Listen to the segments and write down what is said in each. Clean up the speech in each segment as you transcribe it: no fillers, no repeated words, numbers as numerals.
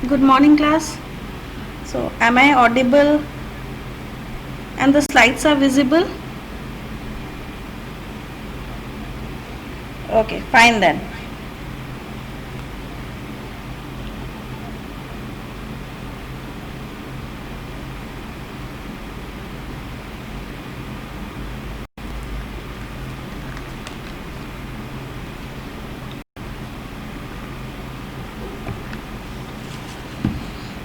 Good morning, class. So, am I audible and the slides are visible? Okay, fine then.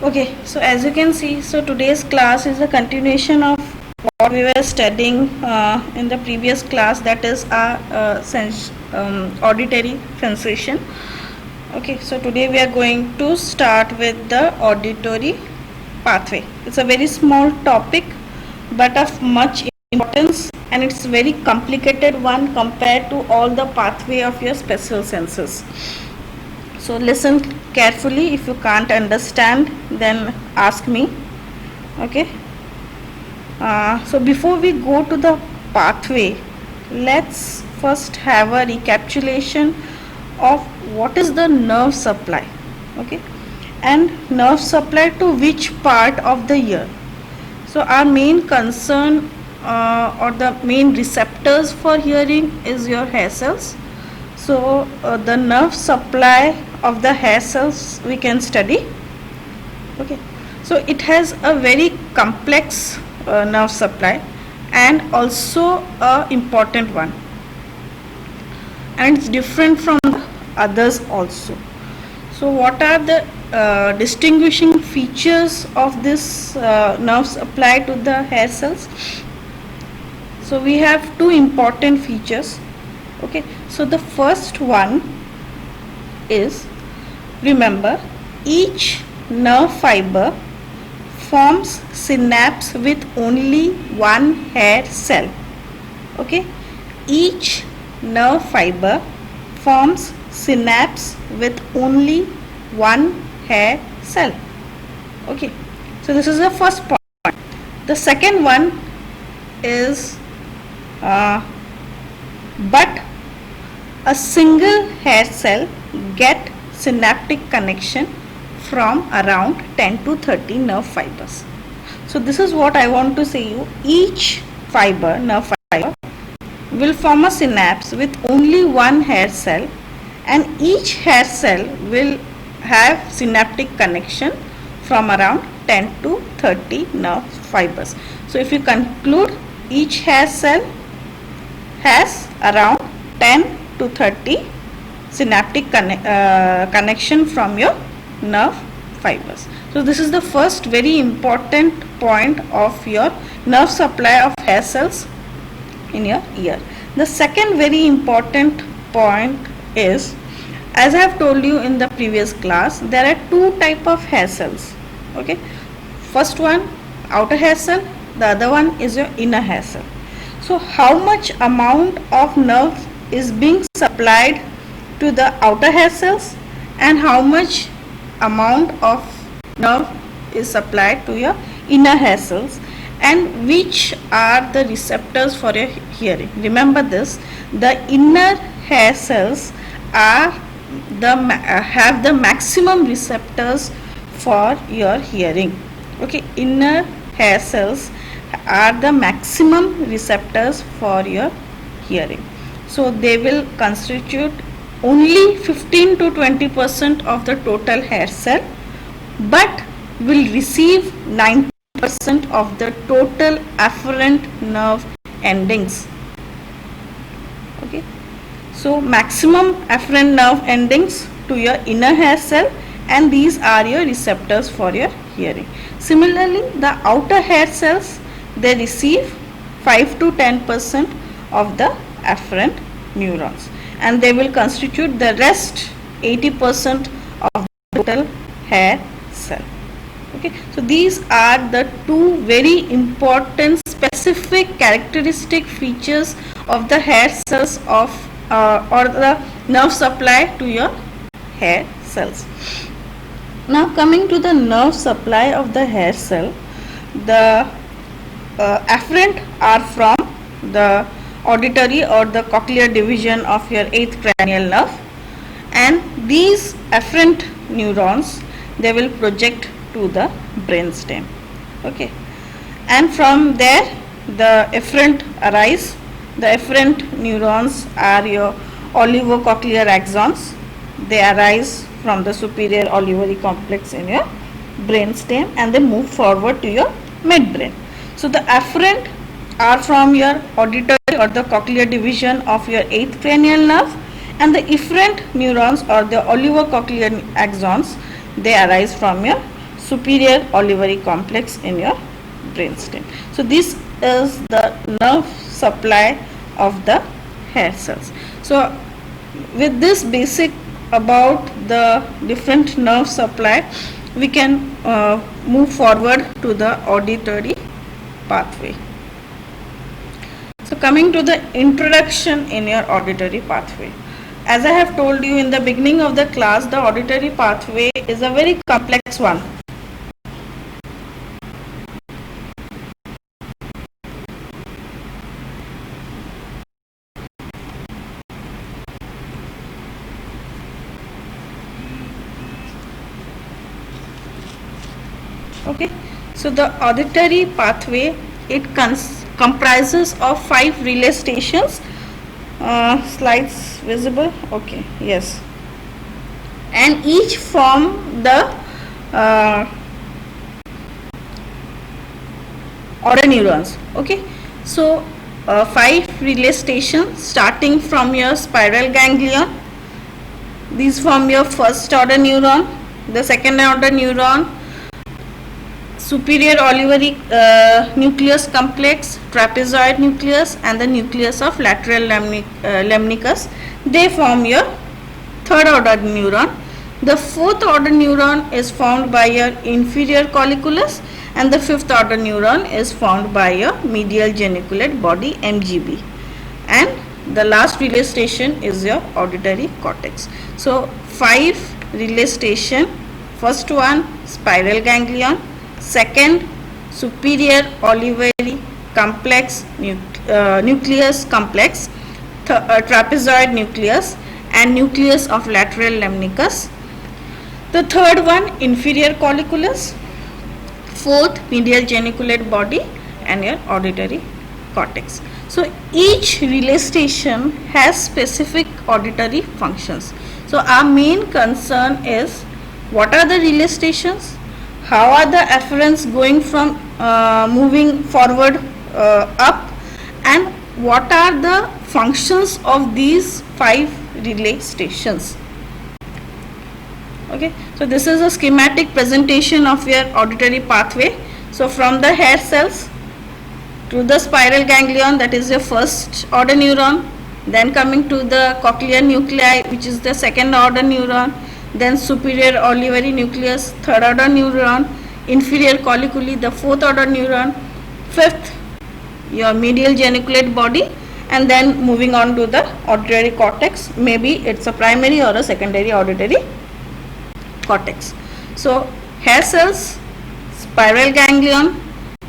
Okay, so as you can see, so today's class is a continuation of what we were studying in the previous class, that is our auditory sensation. Okay, so today we are going to start with the auditory pathway. It's a very small topic but of much importance, and it's very complicated one compared to all the pathway of your special senses. So listen carefully. If you can't understand, then ask me. Okay. So before we go to the pathway, let's first have a recapitulation of what is the nerve supply. Okay, and nerve supply to which part of the ear. So our main concern or the main receptors for hearing is your hair cells. So the nerve supply of the hair cells we can study. Okay, so it has a very complex nerve supply and also a important one, and it's different from others also. So what are the distinguishing features of this nerve supply to the hair cells? So we have two important features. Okay, so the first one is, remember, each nerve fiber forms synapse with only one hair cell. Okay, each nerve fiber forms synapse with only one hair cell. Okay, so this is the first point. The second one is but a single hair cell get synaptic connection from around 10 to 30 nerve fibers. So this is what I want to say you. Each fiber, nerve fiber, will form a synapse with only one hair cell, and each hair cell will have synaptic connection from around 10 to 30 nerve fibers. So if you conclude, each hair cell has around 10 to 30 synaptic connection from your nerve fibers. So this is the first very important point of your nerve supply of hair cells in your ear. The second very important point is, as I have told you in the previous class, there are two type of hair cells. Okay, first one outer hair cell, the other one is your inner hair cell. So how much amount of nerve is being supplied to the outer hair cells and how much amount of nerve is supplied to your inner hair cells, and which are the receptors for your hearing. Remember this, the inner hair cells are have the maximum receptors for your hearing. Okay, inner hair cells are the maximum receptors for your hearing. So they will constitute only 15 to 20% of the total hair cell, but will receive 90% of the total afferent nerve endings. Okay, so maximum afferent nerve endings to your inner hair cell, and these are your receptors for your hearing. Similarly, the outer hair cells, they receive 5 to 10% of the afferent neurons, and they will constitute the rest 80% of the total hair cell. Okay, so these are the two very important specific characteristic features of the hair cells of or the nerve supply to your hair cells. Now coming to the nerve supply of the hair cell, the afferent are from the auditory or the cochlear division of your eighth cranial nerve, and these afferent neurons, they will project to the brainstem. Okay, and from there the efferent arise. The efferent neurons are your olivocochlear axons. They arise from the superior olivary complex in your brainstem and they move forward to your midbrain. So the afferent are from your auditory or the cochlear division of your 8th cranial nerve, and the efferent neurons or the olivocochlear axons, they arise from your superior olivary complex in your brainstem. So this is the nerve supply of the hair cells. So with this basic about the different nerve supply, we can move forward to the auditory pathway. So coming to the introduction in your auditory pathway. As I have told you in the beginning of the class, the auditory pathway is a very complex one. Okay, so the auditory pathway, it comprises of 5 relay stations. Slides visible? Okay, yes. And each form the order neurons. Okay, so 5 relay stations starting from your spiral ganglion. These form your first order neuron, the second order neuron, superior olivary nucleus complex, trapezoid nucleus, and the nucleus of lateral lemnicus. They form your third order neuron. The fourth order neuron is formed by your inferior colliculus, and the fifth order neuron is formed by your medial geniculate body, MGB. And the last relay station is your auditory cortex. So 5 relay station. First one, spiral ganglion. Second, superior olivary complex nucleus complex, trapezoid nucleus, and nucleus of lateral lemnicus. The third one, inferior colliculus. Fourth, medial geniculate body, and your auditory cortex. So each relay station has specific auditory functions. So our main concern is, what are the relay stations? How are the afferents going from moving forward up, and what are the functions of these 5 relay stations? Okay, so this is a schematic presentation of your auditory pathway. So from the hair cells to the spiral ganglion, that is your first order neuron, then coming to the cochlear nuclei, which is the second order neuron, then superior olivary nucleus, third order neuron, inferior colliculi, the fourth order neuron, fifth your medial geniculate body, and then moving on to the auditory cortex. Maybe it's a primary or a secondary auditory cortex. So hair cells, spiral ganglion,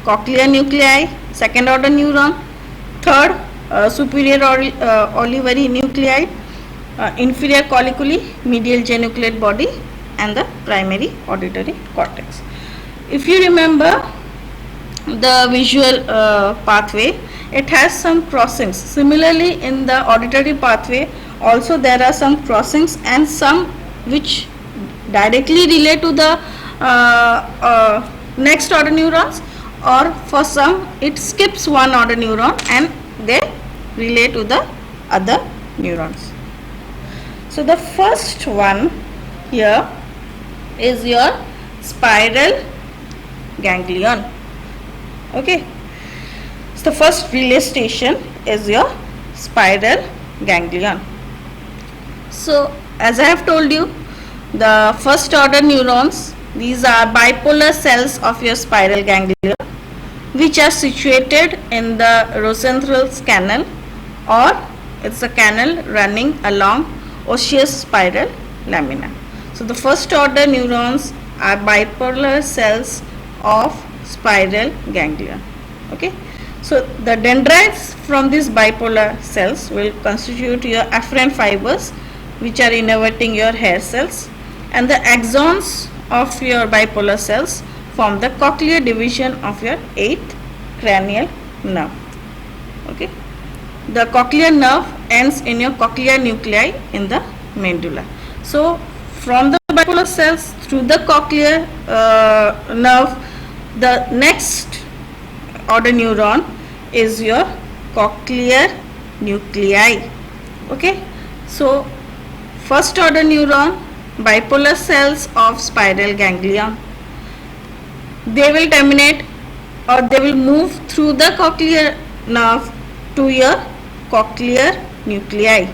cochlear nuclei, second order neuron, third superior olivary nuclei, inferior colliculi, medial geniculate body, and the primary auditory cortex. If you remember the visual pathway, it has some crossings. Similarly, in the auditory pathway also there are some crossings, and some which directly relate to the next order neurons, or for some it skips one order neuron and they relate to the other neurons. So the first one here is your spiral ganglion. Okay, so the first relay station is your spiral ganglion. So as I have told you, the first order neurons, these are bipolar cells of your spiral ganglion, which are situated in the Rosenthal canal, or it's a canal running along osseous spiral lamina. So the first order neurons are bipolar cells of spiral ganglion. Okay, so the dendrites from these bipolar cells will constitute your afferent fibers, which are innervating your hair cells, and the axons of your bipolar cells form the cochlear division of your 8th cranial nerve. Okay, the cochlear nerve ends in your cochlear nuclei in the medulla. So from the bipolar cells through the cochlear nerve, the next order neuron is your cochlear nuclei. Okay, so first order neuron, bipolar cells of spiral ganglion, they will terminate or they will move through the cochlear nerve to your cochlear nuclei,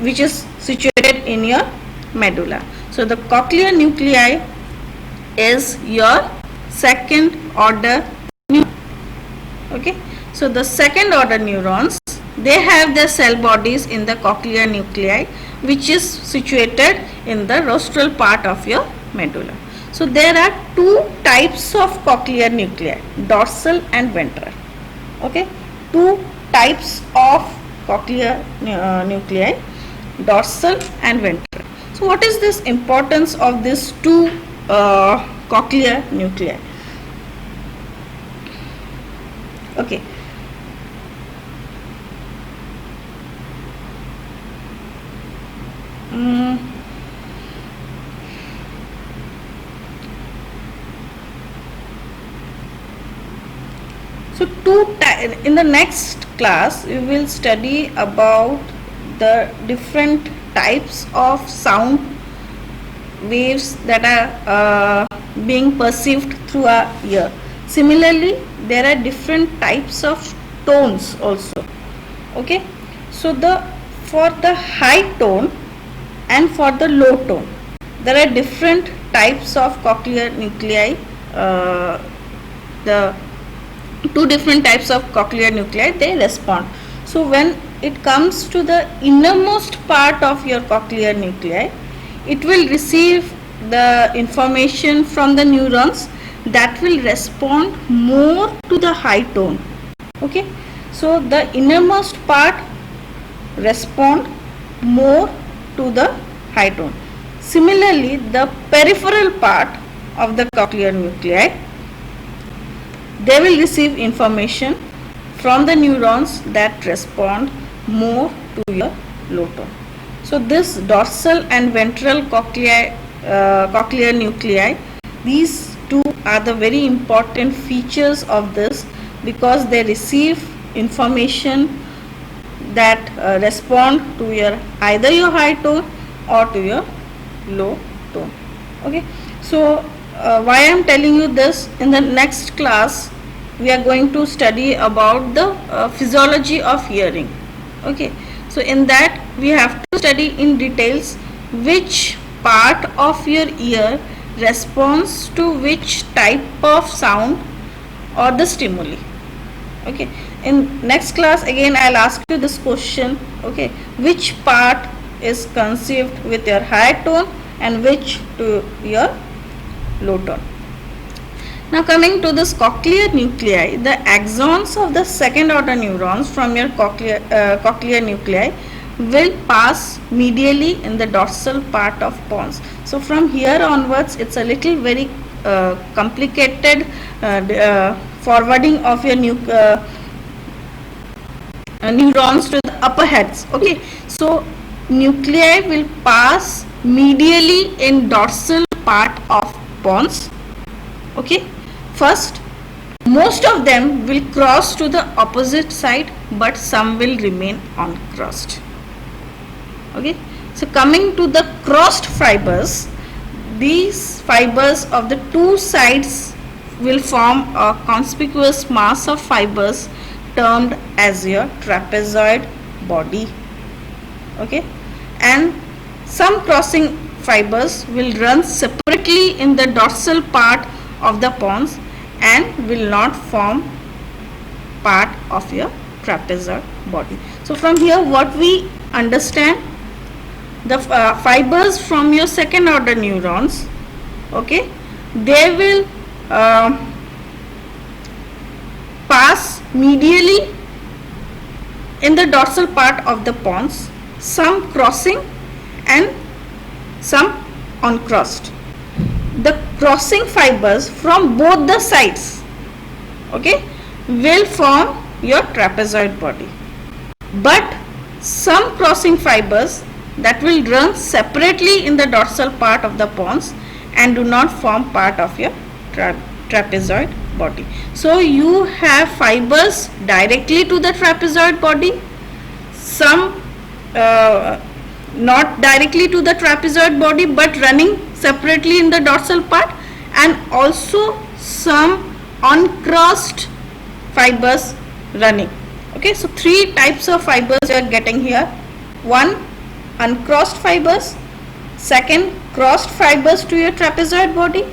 which is situated in your medulla. So the cochlear nuclei is your second order neuron. Okay, so the second order neurons, they have their cell bodies in the cochlear nuclei, which is situated in the rostral part of your medulla. So there are two types of cochlear nuclei, dorsal and ventral. Okay, two types of cochlear nuclei, dorsal and ventral. So what is this importance of these two cochlear nuclei? Okay, so in the next class we will study about the different types of sound waves that are being perceived through our ear. Similarly, there are different types of tones also. Okay, so for the high tone and for the low tone, there are different types of cochlear nuclei. The two different types of cochlear nuclei, they respond. So when it comes to the innermost part of your cochlear nuclei, it will receive the information from the neurons that will respond more to the high tone. Okay, so the innermost part respond more to the high tone. Similarly, the peripheral part of the cochlear nuclei, they will receive information from the neurons that respond more to your low tone. So this dorsal and ventral cochlear nuclei, these two are the very important features of this, because they receive information that respond to your either your high tone or to your low tone. Okay, so why I am telling you this, in the next class we are going to study about the physiology of hearing. Okay, so in that we have to study in details which part of your ear responds to which type of sound or the stimuli. Okay, in next class again I'll ask you this question. Okay, which part is conceived with your high tone and which to your low tone. Now coming to this cochlear nuclei, the axons of the second order neurons from your cochlear nuclei will pass medially in the dorsal part of pons. So from here onwards it's a little very complicated forwarding of your neurons to the upper heads. Okay, so nuclei will pass medially in dorsal part of pons. Okay, first most of them will cross to the opposite side, but some will remain uncrossed. Okay, so coming to the crossed fibers, these fibers of the two sides will form a conspicuous mass of fibers termed as your trapezoid body. Okay, and some crossing fibers will run separately in the dorsal part of the pons and will not form part of your trapezoid body. So from here what we understand, the fibers from your second order neurons, okay, they will pass medially in the dorsal part of the pons, some crossing and some uncrossed. the crossing fibers from both the sides, okay, will form your trapezoid body. But some crossing fibers that will run separately in the dorsal part of the pons and do not form part of your trapezoid body. So you have fibers directly to the trapezoid body, some not directly to the trapezoid body but running separately in the dorsal part, and also some uncrossed fibers running. Okay, so three types of fibers you are getting here. One, uncrossed fibers. Second, crossed fibers to your trapezoid body.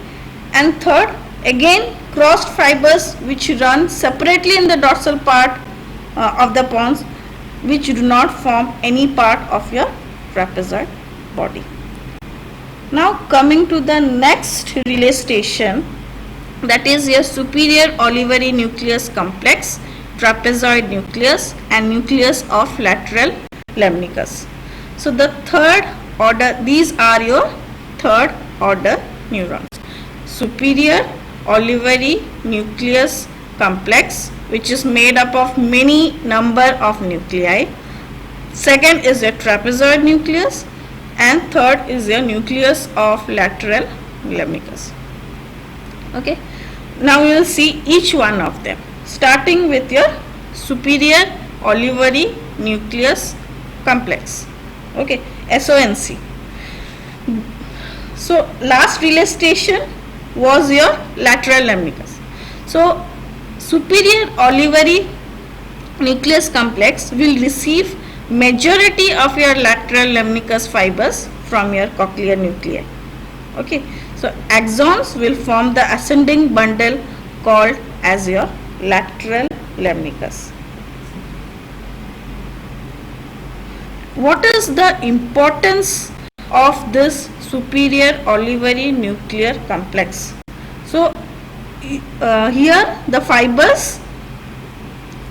And third, again crossed fibers which run separately in the dorsal part of the pons, which do not form any part of your trapezoid body. Now coming to the next relay station, that is your superior olivary nucleus complex, trapezoid nucleus, and nucleus of lateral lemnicus. So the third order, these are your third order neurons. Superior olivary nucleus complex, which is made up of many number of nuclei. Second is your trapezoid nucleus, and third is your nucleus of lateral lemnicus. Okay, now we will see each one of them, starting with your superior olivary nucleus complex. Okay, SONC. So last relay station was your lateral lemnicus. So superior olivary nucleus complex will receive majority of your lateral lemnicus fibers from your cochlear nuclei. Okay, so axons will form the ascending bundle called as your lateral lemnicus. What is the importance of this superior olivary nuclear complex? So here the fibers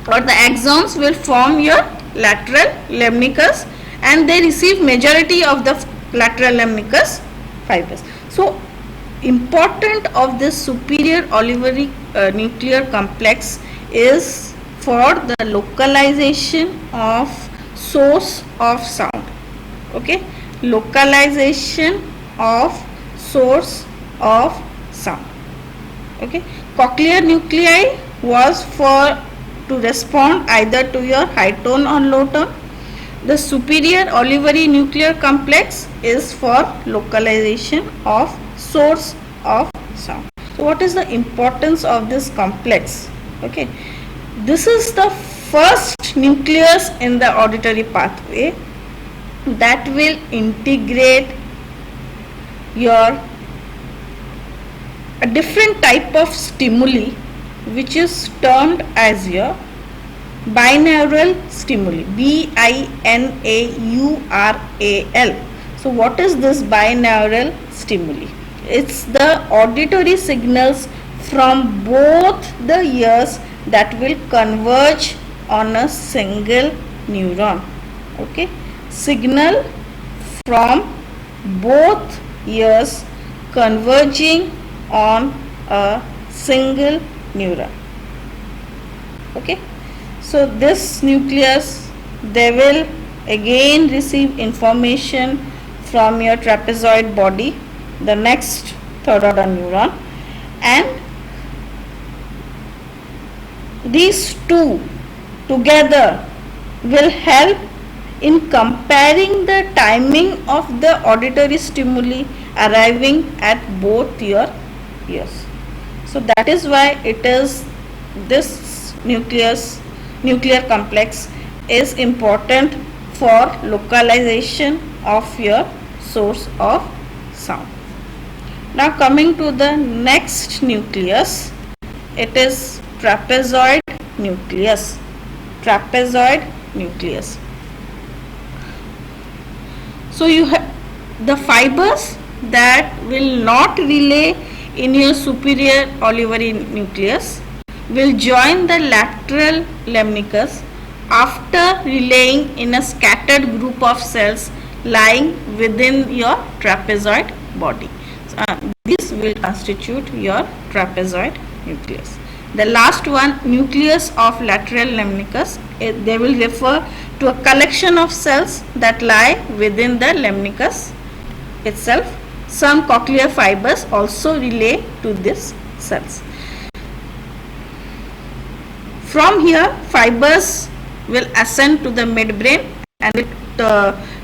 or the axons will form your lateral lemnicus, and they receive majority of the lateral lemnicus fibers. So important of this superior olivary nuclear complex is for the localization of source of sound. Okay, localization of source of sound. Okay, cochlear nuclei was for to respond either to your high tone or low tone. The superior olivary nuclear complex is for localization of source of sound. So what is the importance of this complex? Okay, this is the first nucleus in the auditory pathway that will integrate your a different type of stimuli, which is termed as your binaural stimuli, BINAURAL. So what is this binaural stimuli? It's the auditory signals from both the ears that will converge on a single neuron. Okay, signal from both ears converging on a single neuron. Okay, so this nucleus, they will again receive information from your trapezoid body, the next third order neuron, and these two together will help in comparing the timing of the auditory stimuli arriving at both your ears. So that is why it is this nuclear complex is important for localization of your source of sound. Now coming to the next nucleus, it is trapezoid nucleus. Trapezoid nucleus. So you have the fibers that will not relay in your superior olivary nucleus will join the lateral lemnicus after relaying in a scattered group of cells lying within your trapezoid body. So, these will constitute your trapezoid nucleus. The last one, nucleus of lateral lemnicus, they will refer to a collection of cells that lie within the lemnicus itself. Some cochlear fibers also relay to these cells. From here, fibers will ascend to the midbrain and it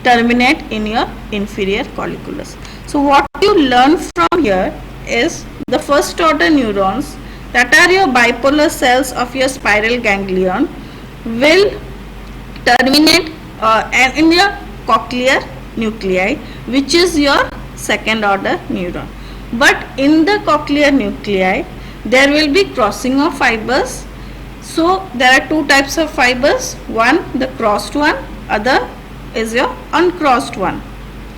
terminate in your inferior colliculus. So what you learn from here is the first order neurons, that are your bipolar cells of your spiral ganglion, will terminate in your cochlear nuclei, which is your second order neuron. But in the cochlear nuclei, there will be crossing of fibers. So there are two types of fibers, one the crossed one, other is your uncrossed one.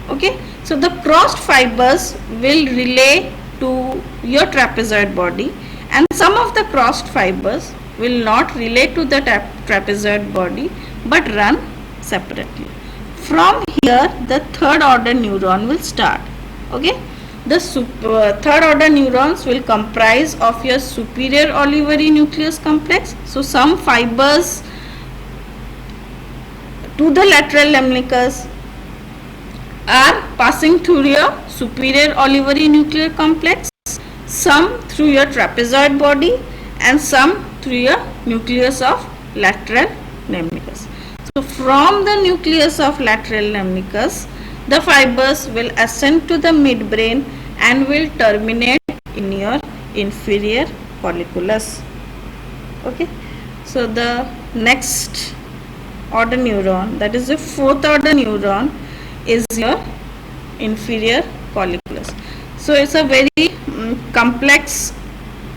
Okay, so the crossed fibers will relay to your trapezoid body, and some of the crossed fibers will not relate to the trapezoid body but run separately. From here, the third order neuron will start. Okay, the third order neurons will comprise of your superior olivary nucleus complex. So some fibers to the lateral lemnicus are passing through your superior olivary nuclear complex, some through your trapezoid body, and some through your nucleus of lateral lemnicus. So from the nucleus of lateral lemnicus, the fibers will ascend to the midbrain and will terminate in your inferior colliculus. Okay, so the next order neuron, that is the fourth order neuron, is your inferior colliculus. So it's a very complex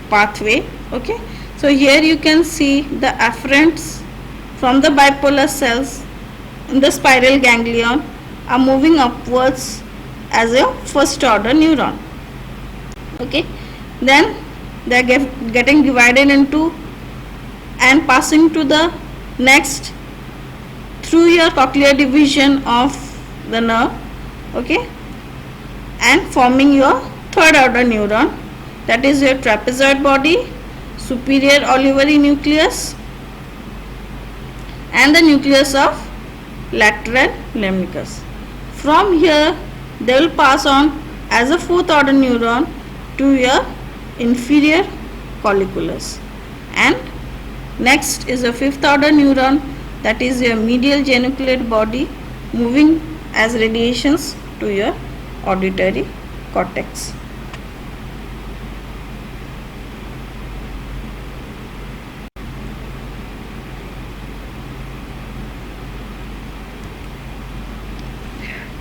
pathway. Okay, so here you can see the afferents from the bipolar cells in the spiral ganglion are moving upwards as a first order neuron. Okay, then they are getting divided into and passing to the next through your cochlear division of the nerve. Okay, and forming your third order neuron, that is your trapezoid body, superior olivary nucleus, and the nucleus of lateral lemnicus. From here, they will pass on as a fourth order neuron to your inferior colliculus, and next is a fifth order neuron, that is your medial geniculate body, moving as radiations to your auditory cortex.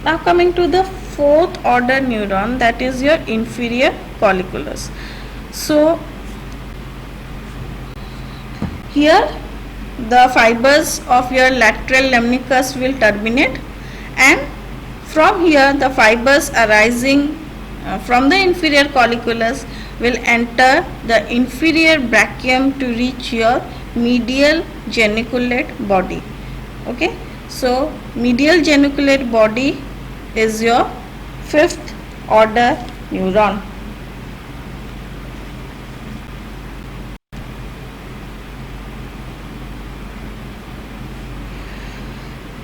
Now coming to the fourth order neuron, that is your inferior colliculus. So here the fibers of your lateral lemnicus will terminate, and from here the fibers arising from the inferior colliculus will enter the inferior brachium to reach your medial geniculate body. Okay, so medial geniculate body is your fifth order neuron.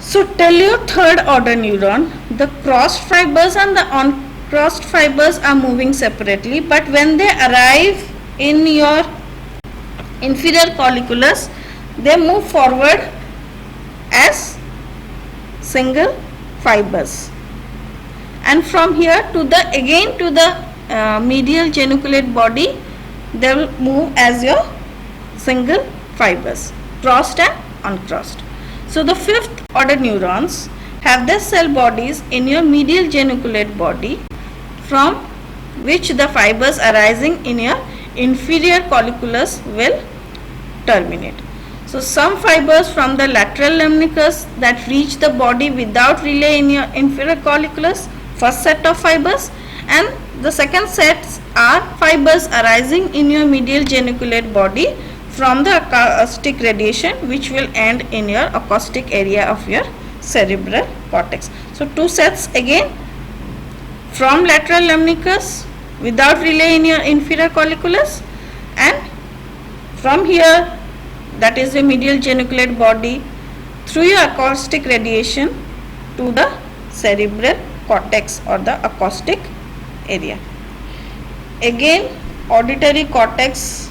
So tell your third order neuron, the crossed fibers and the uncrossed fibers are moving separately, but when they arrive in your inferior colliculus, they move forward as single fibers, and from here to the again to the medial geniculate body, they will move as your single fibers, crossed and uncrossed. So the fifth order neurons have their cell bodies in your medial geniculate body, from which the fibers arising in your inferior colliculus will terminate. So some fibers from the lateral lemnicus that reach the body without relay in your inferior colliculus, first set of fibers, and the second sets are fibers arising in your medial geniculate body from the acoustic radiation, which will end in your acoustic area of your cerebral cortex. So two sets again, from lateral lemnicus without relay in your inferior colliculus, and from here, that is the medial geniculate body, through your acoustic radiation to the cerebral cortex or the acoustic area. Again, auditory cortex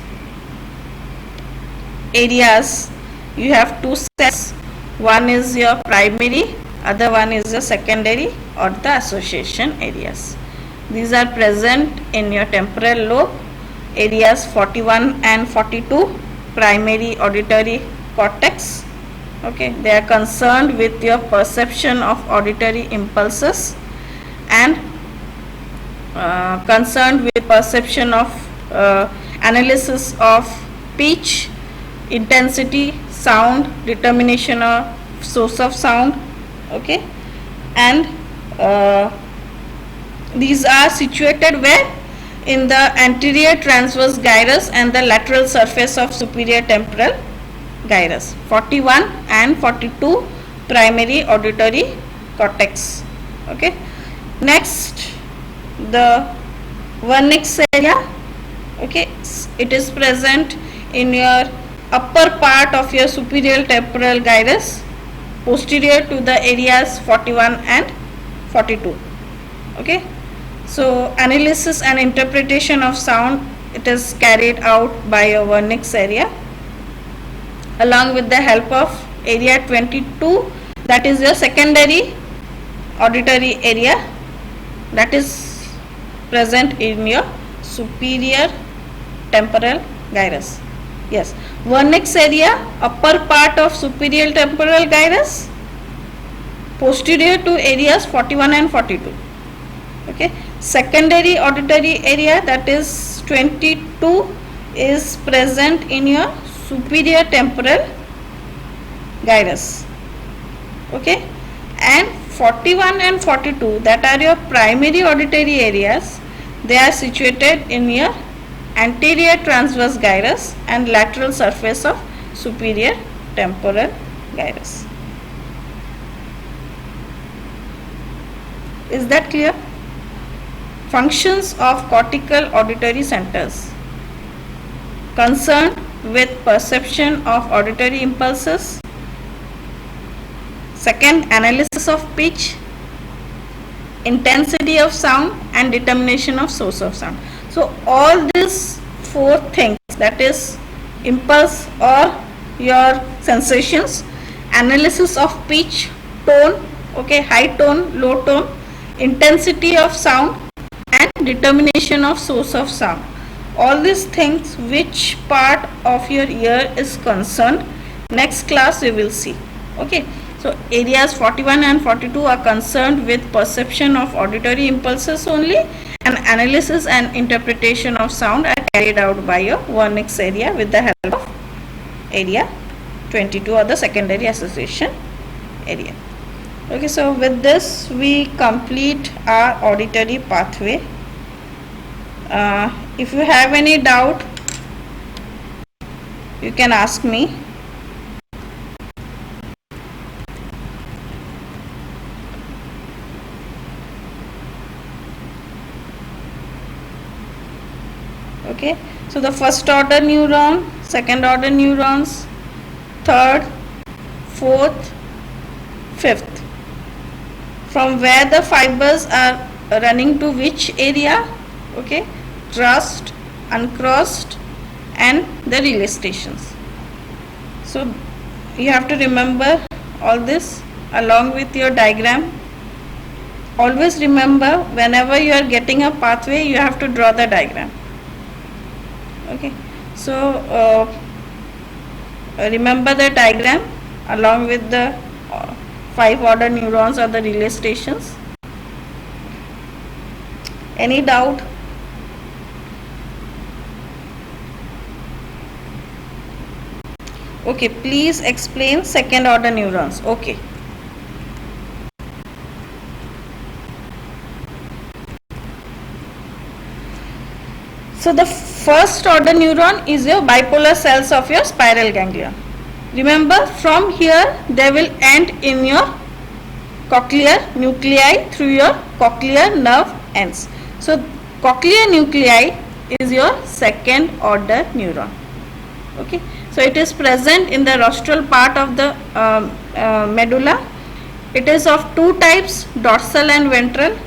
areas, you have two sets. One is your primary, other one is the secondary or the association areas. These are present in your temporal lobe, areas 41 and 42, primary auditory cortex. Okay, they are concerned with your perception of auditory impulses and concerned with perception of analysis of pitch, intensity, sound, determination of source of sound. Okay, and these are situated where? In the anterior transverse gyrus and the lateral surface of superior temporal gyrus. 41 and 42 primary auditory cortex. Okay, next the vernix area. Okay, it is present in your upper part of your superior temporal gyrus, posterior to the areas 41 and 42. Okay, so analysis and interpretation of sound, it is carried out by your vernix area along with the help of area 22, that is your secondary auditory area, that is present in your superior temporal gyrus. Yes, vernix area, upper part of superior temporal gyrus, posterior to areas 41 and 42. Okay, secondary auditory area, that is 22, is present in your superior temporal gyrus. Okay, and 41 and 42, that are your primary auditory areas. They are situated in your anterior transverse gyrus and lateral surface of superior temporal gyrus. Is that clear? Functions of cortical auditory centers: concerned with perception of auditory impulses. Second, analysis of pitch, intensity of sound and determination of source of sound. So all these four things, that is impulse or your sensations, analysis of pitch, tone, okay, high tone, low tone, intensity of sound and determination of source of sound. All these things, which part of your ear is concerned, next class we will see. Okay, so areas 41 and 42 are concerned with perception of auditory impulses only, and analysis and interpretation of sound are carried out by your vernix area with the help of area 22 or the secondary association area. Okay, so with this we complete our auditory pathway. If you have any doubt, you can ask me. Okay, so the first order neuron, second order neurons, third, fourth, fifth, from where the fibers are running to which area? Okay, trussed, uncrossed and the relay stations. So you have to remember all this along with your diagram. Always remember, whenever you are getting a pathway, you have to draw the diagram. Okay, so remember the diagram along with the 5 order neurons or the relay stations. Any doubt? Okay, please explain second order neurons. Okay. So the first order neuron is your bipolar cells of your spiral ganglia. Remember, from here they will end in your cochlear nuclei through your cochlear nerve ends. So cochlear nuclei is your second order neuron. Okay, so it is present in the rostral part of the medulla. It is of two types, dorsal and ventral.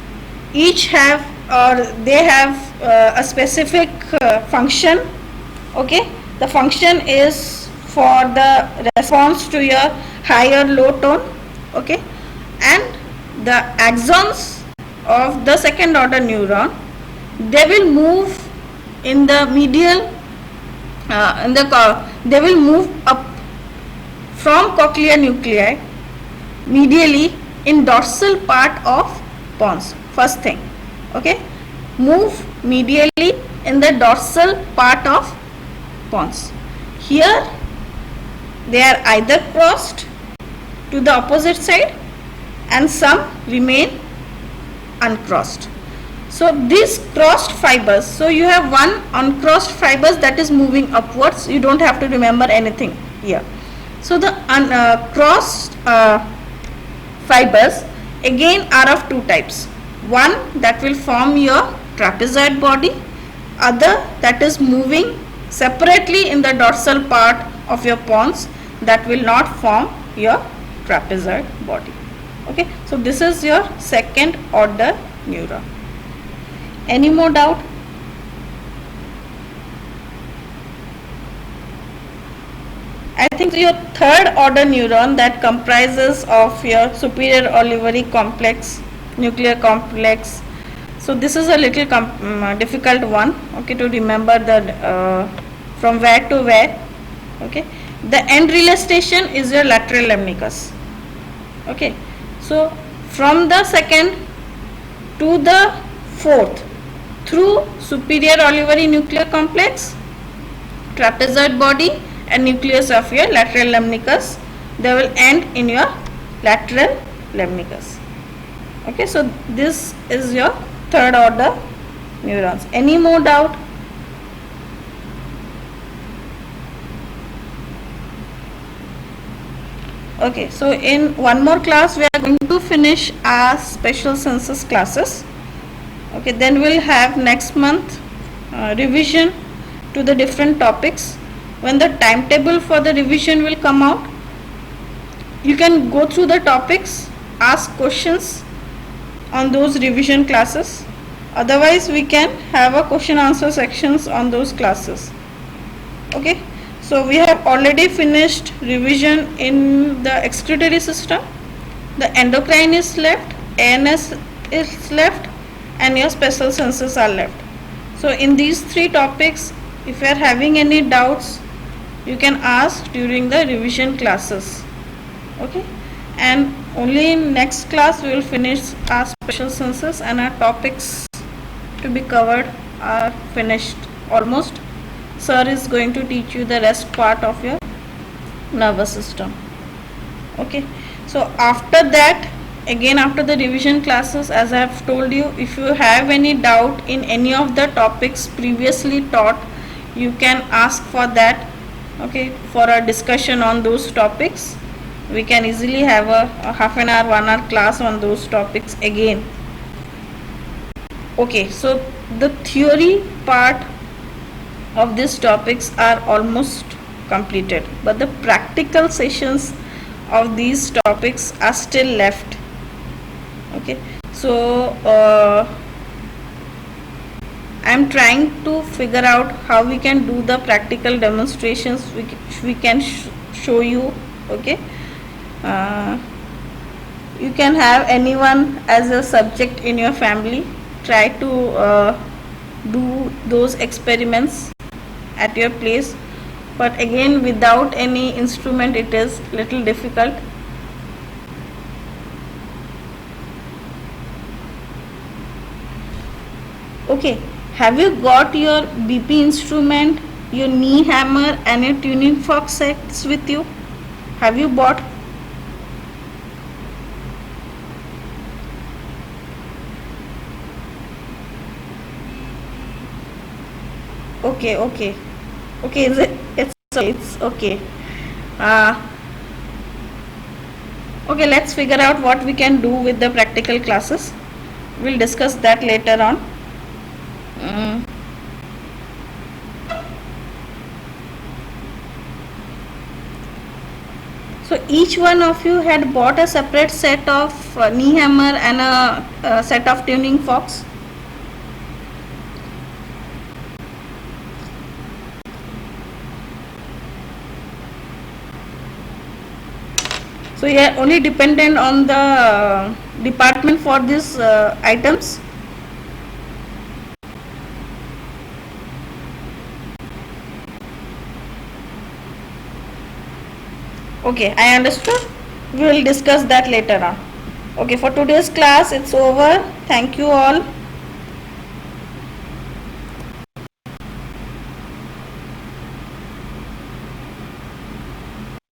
Each have, or they have a specific function. Okay, the function is for the response to your high or low tone. Okay, and the axons of the second order neuron, they will move in the medial, they will move up from cochlear nuclei medially in dorsal part of pons. First thing, okay, move medially in the dorsal part of pons. Here they are either crossed to the opposite side and some remain uncrossed. So these crossed fibers, so you have one uncrossed fibers that is moving upwards. You don't have to remember anything here. So the crossed fibers again are of two types. One that will form your trapezoid body, other that is moving separately in the dorsal part of your pons, that will not form your trapezoid body. Okay, so this is your second order neuron. Any more doubt? I think your third order neuron, that comprises of your superior olivary complex, nuclear complex. So this is a little difficult one, okay, to remember the from where to where. Okay, the end relay station is your lateral lemnicus. Okay, so from the second to the fourth, through superior olivary nuclear complex, trapezoid body and nucleus of your lateral lemnicus, they will end in your lateral lemnicus. Okay, so this is your third order neurons. Any more doubt? Okay, so in one more class we are going to finish our special senses classes. Okay, then we'll have next month revision to the different topics. When the timetable for the revision will come out, you can go through the topics, ask questions on those revision classes. Otherwise we can have a question answer sections on those classes. Okay, so we have already finished revision in the excretory system, the endocrine is left, ANS is left, and your special senses are left. So in these three topics, if you are having any doubts, you can ask during the revision classes. Okay, and only in next class we will finish our special senses, and our topics to be covered are finished almost. Sir is going to teach you the rest part of your nervous system. Okay, so after that, again after the revision classes, as I have told you, if you have any doubt in any of the topics previously taught, you can ask for that. Okay, for a discussion on those topics, we can easily have a half an hour, 1 hour class on those topics again. Okay, so the theory part of these topics are almost completed, but the practical sessions of these topics are still left. Okay, so I am trying to figure out how we can do the practical demonstrations which we can show you. Okay, you can have anyone as a subject in your family, try to do those experiments at your place, but again without any instrument it is little difficult. Okay, have you got your BP instrument, your knee hammer and your tuning fork sets with you? Have you bought? Okay, okay, okay, it's okay. Okay, let's figure out what we can do with the practical classes. We'll discuss that later on. Mm. So each one of you had bought a separate set of knee hammer and a set of tuning forks. So you are only dependent on the department for these items. Okay, I understood. We will discuss that later on. Okay, for today's class it's over. Thank you all.